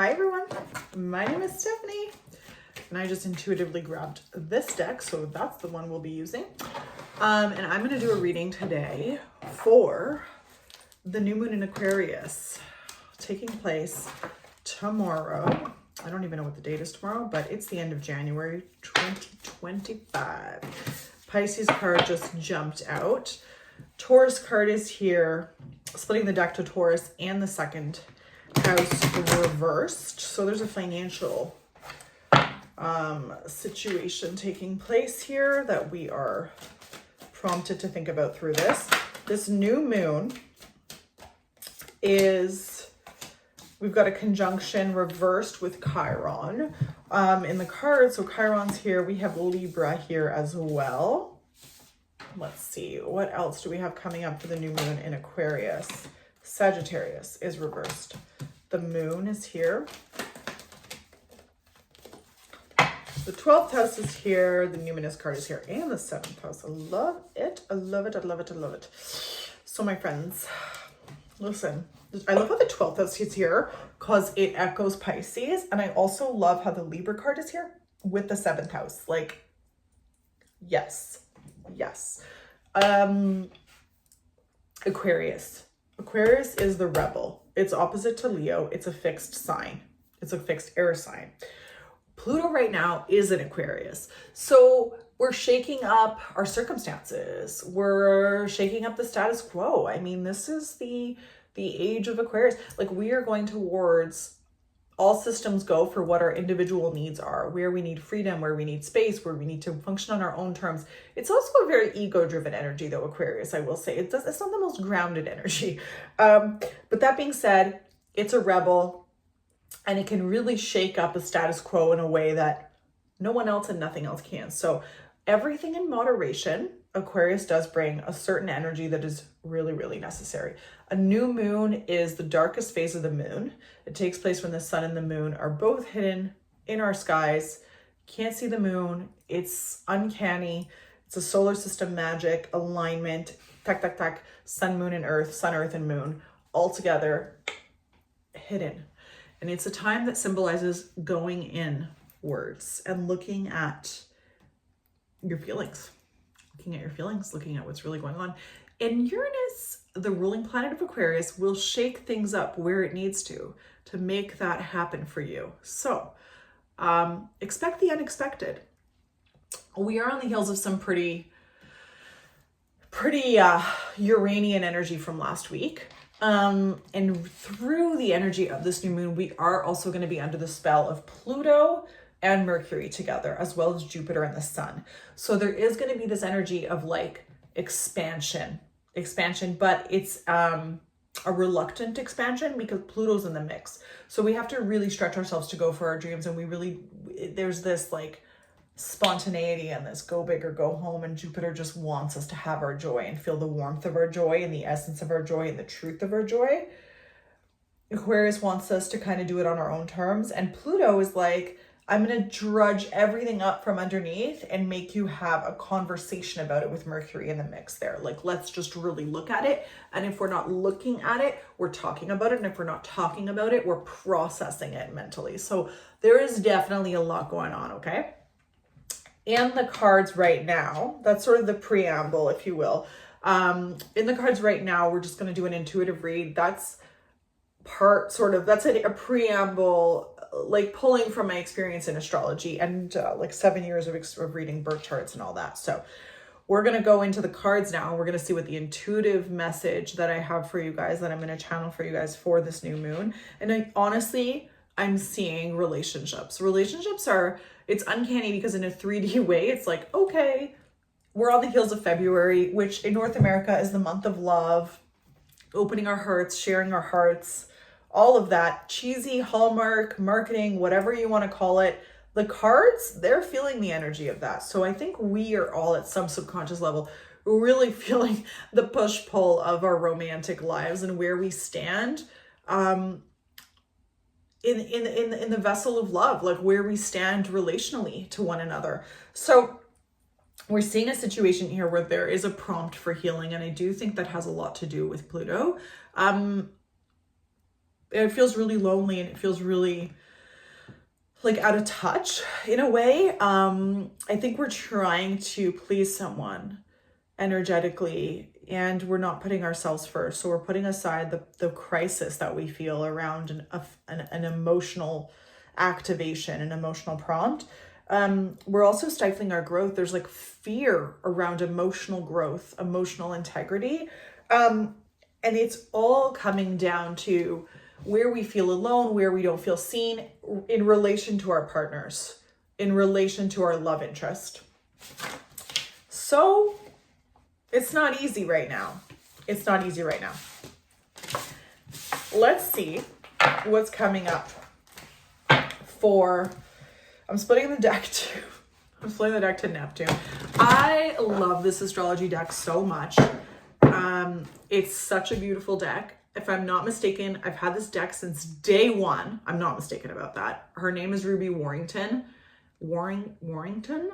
Hi everyone, my name is Stephanie and I just intuitively grabbed this deck, so that's the one we'll be using. And I'm going to do a reading today for the new moon in Aquarius taking place tomorrow. I don't even know what the date is tomorrow, but it's the end of January 2025. Pisces card just jumped out. Taurus card is here, splitting the deck to Taurus and the second house reversed. So there's a financial situation taking place here that we are prompted to think about through this. This new moon is, we've got a conjunction reversed with Chiron in the card. So Chiron's here. We have Libra here as well. Let's see, what else do we have coming up for the new moon in Aquarius? Sagittarius is reversed. The moon is here. The 12th house is here. The numinous card is here. And the 7th house. I love it. I love it. I love it. I love it. So my friends, listen. I love how the 12th house is here because it echoes Pisces. And I also love how the Libra card is here with the 7th house. Like, yes. Yes. Aquarius. Aquarius is the rebel. It's opposite to Leo. It's a fixed sign. It's a fixed air sign. Pluto right now is in Aquarius. So we're shaking up our circumstances. We're shaking up the status quo. I mean, this is the age of Aquarius. Like, we are going towards all systems go for what our individual needs are, where we need freedom, where we need space, where we need to function on our own terms. It's also a very ego-driven energy, though, Aquarius, I will say. It's not the most grounded energy. But that being said, it's a rebel, and it can really shake up the status quo in a way that no one else and nothing else can. So everything in moderation. Aquarius does bring a certain energy that is really, really necessary. A new moon is the darkest phase of the moon. It takes place when the sun and the moon are both hidden in our skies. Can't see the moon. It's uncanny. It's a solar system magic alignment. Tak. Sun, moon, and earth. Sun, earth, and moon all together, hidden. And it's a time that symbolizes going inwards and looking at your feelings. Looking at your feelings, looking at what's really going on. And Uranus, the ruling planet of Aquarius, will shake things up where it needs to make that happen for you. So expect the unexpected. We are on the heels of some pretty Uranian energy from last week. And through the energy of this new moon, we are also going to be under the spell of Pluto and Mercury together, as well as Jupiter and the sun. So there is going to be this energy of like expansion, but it's a reluctant expansion because Pluto's in the mix. So we have to really stretch ourselves to go for our dreams. And there's this like spontaneity and this go big or go home. And Jupiter just wants us to have our joy and feel the warmth of our joy and the essence of our joy and the truth of our joy. Aquarius wants us to kind of do it on our own terms. And Pluto is like, I'm going to drudge everything up from underneath and make you have a conversation about it with Mercury in the mix there. Like, let's just really look at it. And if we're not looking at it, we're talking about it. And if we're not talking about it, we're processing it mentally. So there is definitely a lot going on, okay? And the cards right now, that's sort of the preamble, if you will. In the cards right now, we're just going to do an intuitive read. That's a preamble, like pulling from my experience in astrology and like 7 years of reading birth charts and all that. So we're going to go into the cards now. And we're going to see what the intuitive message that I have for you guys, that I'm going to channel for you guys for this new moon. And I'm seeing relationships. It's uncanny because in a 3D way, it's like, okay, we're on the heels of February, which in North America is the month of love, opening our hearts, sharing our hearts, all of that cheesy Hallmark marketing, whatever you want to call it. The cards, they're feeling the energy of that. So I think we are all at some subconscious level really feeling the push-pull of our romantic lives and where we stand in the vessel of love, like where we stand relationally to one another. So we're seeing a situation here where there is a prompt for healing. And I do think that has a lot to do with Pluto. It feels really lonely, and it feels really like out of touch in a way. I think we're trying to please someone energetically, and we're not putting ourselves first. So we're putting aside the crisis that we feel around an emotional activation, an emotional prompt. We're also stifling our growth. There's like fear around emotional growth, emotional integrity. And it's all coming down to where we feel alone, where we don't feel seen in relation to our partners, in relation to our love interest. So it's not easy right now. It's not easy right now. Let's see what's coming up for, I'm splitting the deck to, I'm splitting the deck to Neptune. I love this astrology deck so much. It's such a beautiful deck. If I'm not mistaken, I've had this deck since day one. I'm not mistaken about that. Her name is Ruby Warrington. Warrington,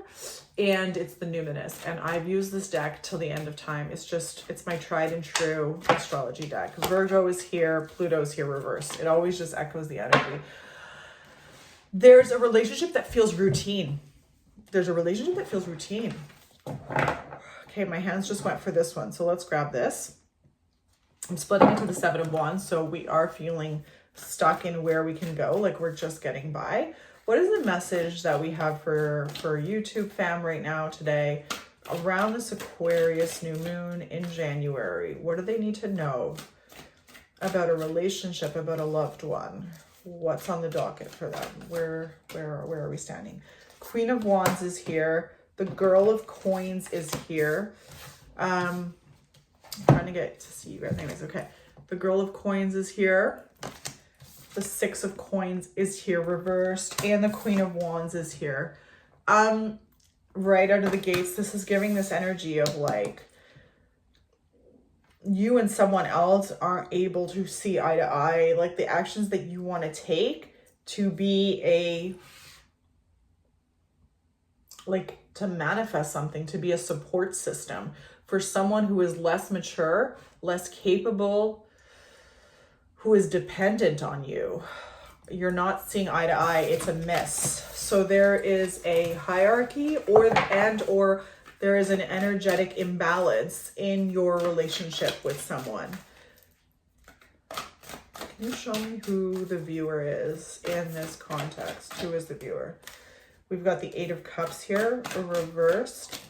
and it's the Numinous, and I've used this deck till the end of time. It's my tried and true astrology deck. Virgo is here, Pluto's here reversed. It always just echoes the energy. There's a relationship that feels routine. Okay, my hands just went for this one, so let's grab this. I'm splitting into the Seven of Wands, so we are feeling stuck in where we can go, like we're just getting by. What is the message that we have for YouTube fam right now today around this Aquarius new moon in January? What do they need to know about a relationship, about a loved one? What's on the docket for them? Where are we standing? Queen of Wands is here. The Girl of Coins is here. I'm trying to get to see you guys. Anyways, okay. The Girl of Coins is here. The Six of Coins is here reversed, and the Queen of Wands is here. Right out of the gates, this is giving this energy of like you and someone else aren't able to see eye to eye, like the actions that you want to take to be to manifest something, to be a support system for someone who is less mature, less capable, who is dependent on you. You're not seeing eye to eye. It's a miss. So there is a hierarchy or there is an energetic imbalance in your relationship with someone. Can you show me who the viewer is in this context? Who is the viewer? We've got the Eight of Cups here, reversed.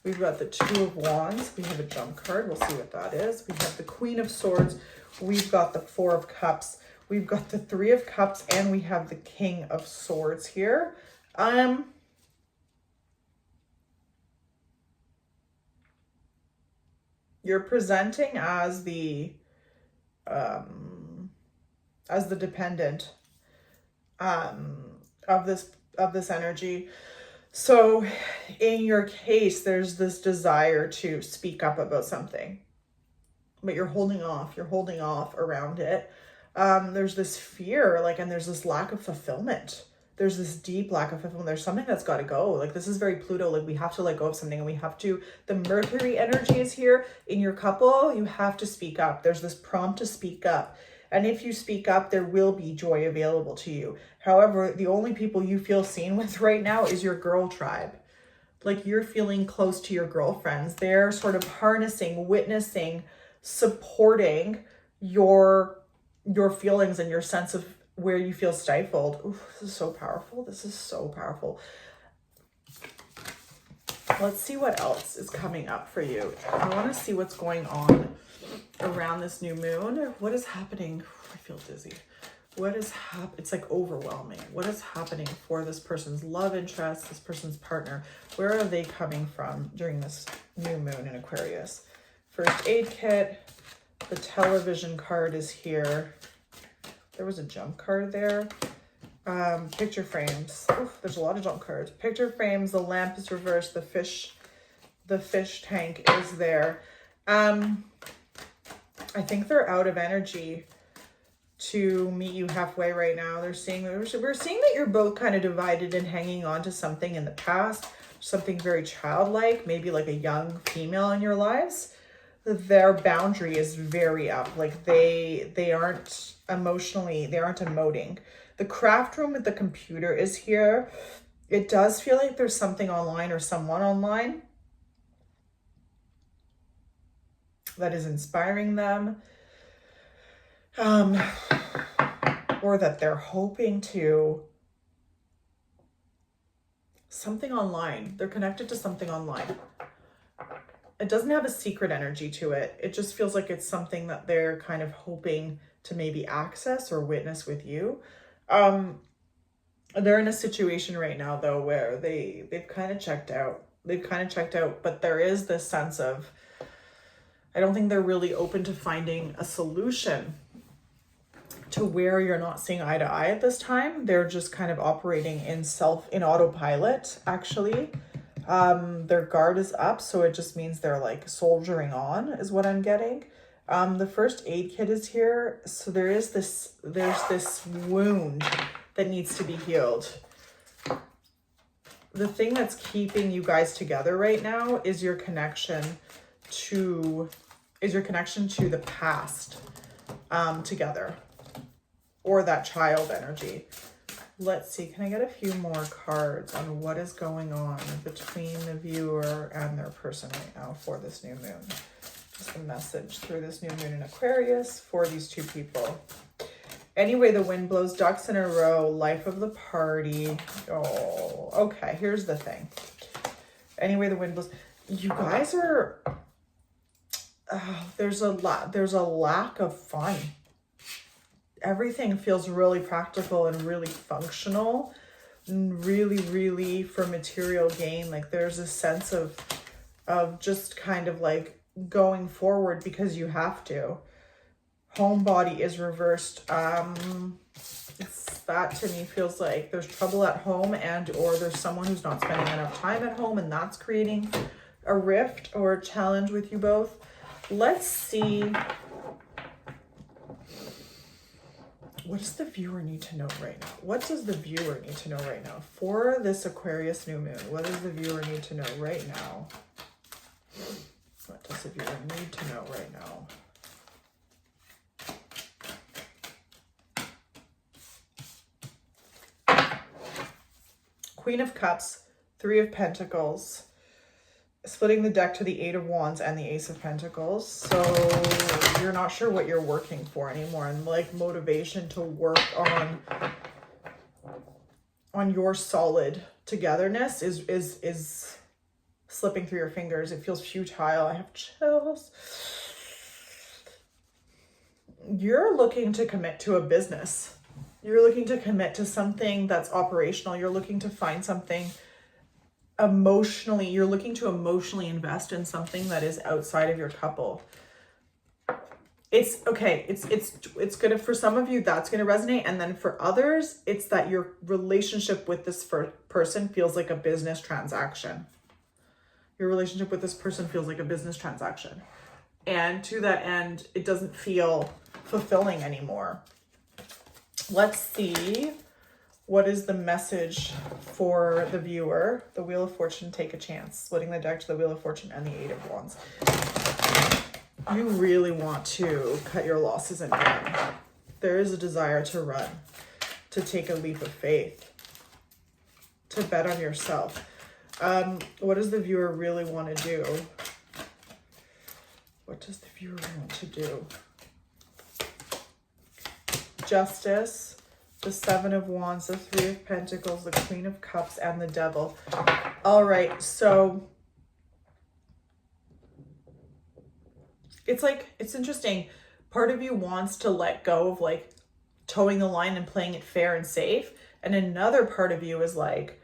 We've got the Two of Wands. We have a jump card. We'll see what that is. We have the Queen of Swords. We've got the Four of Cups. We've got the Three of Cups, and we have the King of Swords here. You're presenting as the dependent of this energy. So in your case, there's this desire to speak up about something, but you're holding off around it. There's this fear, and there's this lack of fulfillment. There's this deep lack of fulfillment. There's something that's got to go. This is very Pluto. We have to let go of something, and we have to, the Mercury energy is here in your couple. You have to speak up. There's this prompt to speak up. And if you speak up, there will be joy available to you. However, the only people you feel seen with right now is your girl tribe. You're feeling close to your girlfriends. They're sort of harnessing, witnessing, supporting your feelings and your sense of where you feel stifled. Ooh, this is so powerful. This is so powerful. Let's see what else is coming up for you. I want to see what's going on around this new moon. What is happening? I feel dizzy. What is it's overwhelming. What is happening for this person's love interest, this person's partner? Where are they coming from during this new moon in Aquarius? First aid kit. The television card is here. There was a jump card there. Picture frames. Oof, there's a lot of jump cards. Picture frames. The lamp is reversed. The fish tank is there. I think they're out of energy to meet you halfway right now. We're seeing that you're both kind of divided and hanging on to something in the past, something very childlike, maybe like a young female in your lives. their boundary is very up. Like they aren't emotionally, they aren't emoting. The craft room with the computer is here. It does feel like there's something online or someone online that is inspiring them, or that they're hoping to, something online. They're connected to something online. It doesn't have a secret energy to it. It just feels like it's something that they're kind of hoping to maybe access or witness with you. They're in a situation right now though where they've kind of checked out. But there is this sense of, I don't think they're really open to finding a solution to where you're not seeing eye to eye at this time. They're just kind of operating in autopilot, actually. Their guard is up, so it just means they're like soldiering on is what I'm getting. The first aid kit is here. So there's this wound that needs to be healed. The thing that's keeping you guys together right now is your connection to the past, together, or that child energy. Let's see, can I get a few more cards on what is going on between the viewer and their person right now for this new moon? Just a message through this new moon in Aquarius for these two people. Anyway, the wind blows, ducks in a row, life of the party. Oh, okay, here's the thing. Anyway, the wind blows. You guys are, there's a lack of fun. Everything feels really practical and really functional, and really for material gain. Like there's a sense of just kind of like going forward because you have to. Homebody is reversed. That to me feels like there's trouble at home, and or there's someone who's not spending enough time at home, and that's creating a rift or a challenge with you both. Let's see. What does the viewer need to know right now? What does the viewer need to know right now for this Aquarius new moon? What does the viewer need to know right now? What does the viewer need to know right now? Queen of Cups, Three of Pentacles, splitting the deck to the Eight of Wands and the Ace of Pentacles. So you're not sure what you're working for anymore, and like motivation to work on your solid togetherness is slipping through your fingers. It feels futile. I have chills. You're looking to commit to a business. You're looking to commit to something that's operational. You're looking to find something emotionally. You're looking to emotionally invest in something that is outside of your couple. It's okay. It's gonna, for some of you, that's gonna resonate. And then for others, it's that your relationship with this person feels like a business transaction. Your relationship with this person feels like a business transaction. And to that end, it doesn't feel fulfilling anymore. Let's see. What is the message for the viewer? The Wheel of Fortune, take a chance. Splitting the deck to the Wheel of Fortune and the Eight of Wands. You really want to cut your losses and run. There is a desire to run, to take a leap of faith, to bet on yourself. What does the viewer really want to do? What does the viewer want to do? Justice, the Seven of Wands, the Three of Pentacles, the Queen of Cups, and the Devil. All right, so it's like, it's interesting. Part of you wants to let go of like towing the line and playing it fair and safe. And another part of you is like,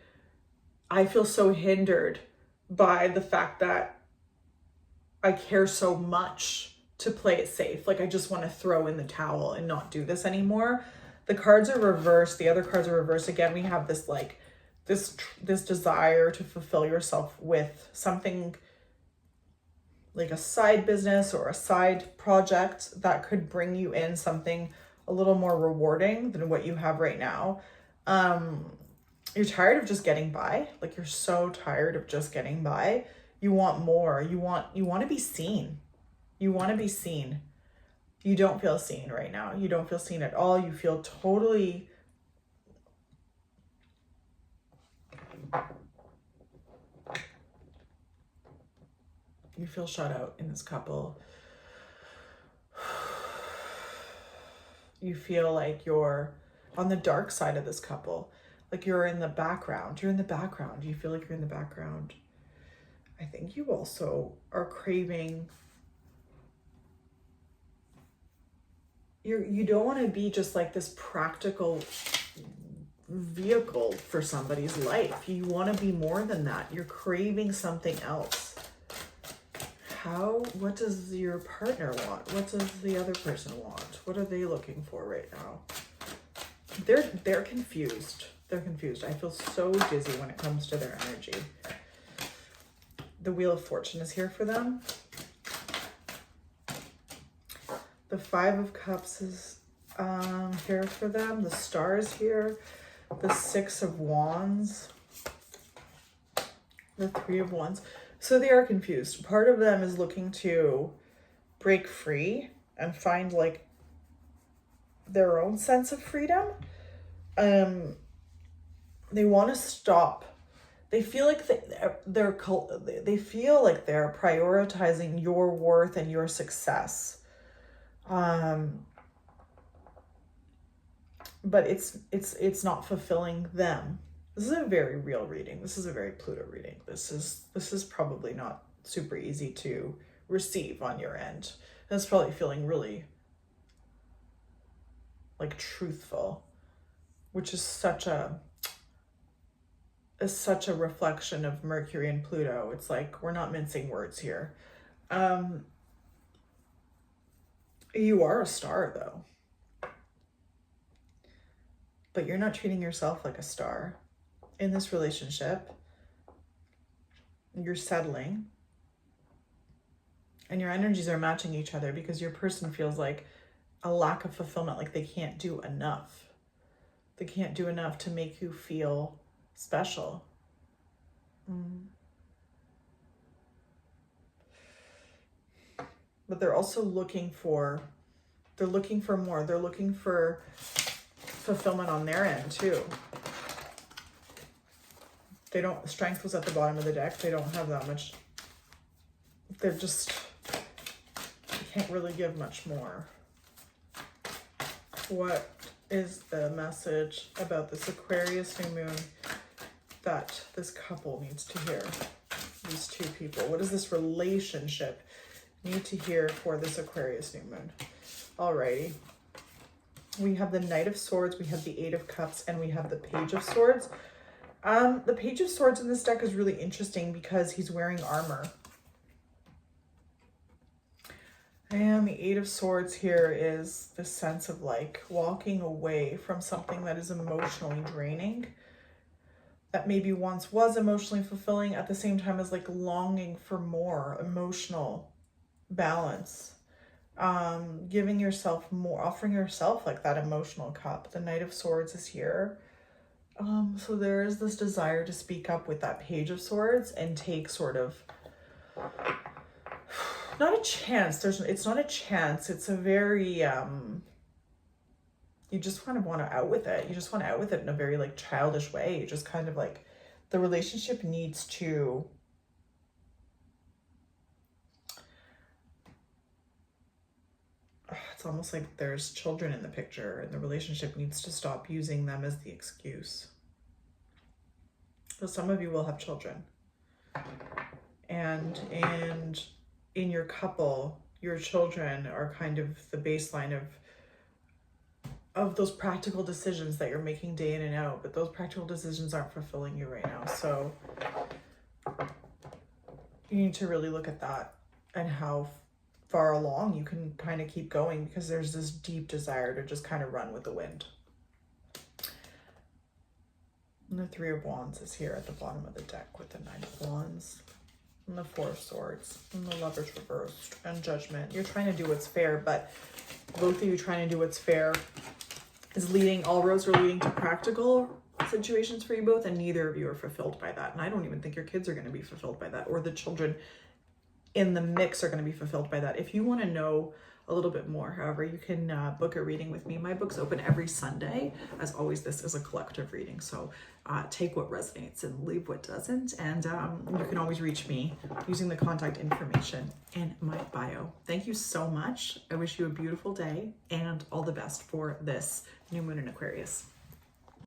I feel so hindered by the fact that I care so much to play it safe. Like I just want to throw in the towel and not do this anymore. The cards are reversed. The other cards are reversed. Again, we have this like this desire to fulfill yourself with something like a side business or a side project that could bring you in something a little more rewarding than what you have right now. You're tired of just getting by. Like you're so tired of just getting by. You want more. You want to be seen. You want to be seen. You don't feel seen right now. You don't feel seen at all. You feel totally... You feel shut out in this couple. You feel like you're on the dark side of this couple. Like you're in the background. You're in the background. You feel like you're in the background. I think you also are craving... You don't want to be just like this practical vehicle for somebody's life. You want to be more than that. You're craving something else. What does your partner want? What does the other person want? What are they looking for right now? They're confused. They're confused. I feel so dizzy when it comes to their energy. The Wheel of Fortune is here for them. The Five of Cups is here for them. The Star is here. The Six of Wands. The Three of Wands. So they are confused. Part of them is looking to break free and find like their own sense of freedom. They want to stop. They feel like they feel like they're prioritizing your worth and your success. But it's not fulfilling them. This is a very real reading. This is a very Pluto reading. This is probably not super easy to receive on your end. That's probably feeling really like truthful, which is such a reflection of Mercury and Pluto. It's like we're not mincing words here. You are a star though, but you're not treating yourself like a star. In this relationship, you're settling and your energies are matching each other because your person feels like a lack of fulfillment, like they can't do enough. They can't do enough to make you feel special. But they're also looking for more. They're looking for fulfillment on their end too. Strength was at the bottom of the deck. They don't have that much. They can't really give much more. What is the message about this Aquarius new moon that this couple needs to hear? These two people. What does this relationship need to hear for this Aquarius new moon? Alrighty. We have the Knight of Swords, we have the Eight of Cups, and we have the Page of Swords. The Page of Swords in this deck is really interesting because he's wearing armor. And the Eight of Swords here is the sense of like walking away from something that is emotionally draining, that maybe once was emotionally fulfilling, at the same time as like longing for more emotional balance. Giving yourself more, offering yourself like that emotional cup. The Knight of Swords is here. So there is this desire to speak up with that Page of Swords and take sort of, not a chance. It's not a chance. It's a very, you just kind of want to out with it. You just want to out with it in a very like childish way. You just kind of like, the relationship needs to, it's almost like there's children in the picture and the relationship needs to stop using them as the excuse. So some of you will have children. And in your couple, your children are kind of the baseline of those practical decisions that you're making day in and out, but those practical decisions aren't fulfilling you right now. So you need to really look at that and how far along you can kind of keep going, because there's this deep desire to just kind of run with the wind. And the Three of Wands is here at the bottom of the deck with the Nine of Wands and the Four of Swords and the Lovers reversed and Judgment. You're trying to do what's fair, but both of you trying to do what's fair is leading, all roads are leading to practical situations for you both, and neither of you are fulfilled by that. And I don't even think your kids are going to be fulfilled by that, or the children in the mix are going to be fulfilled by that. If you want to know a little bit more, however, you can book a reading with me. My book's open every Sunday. As always, this is a collective reading, so take what resonates and leave what doesn't. And you can always reach me using the contact information in my bio. Thank you so much. I wish you a beautiful day and all the best for this new moon in Aquarius.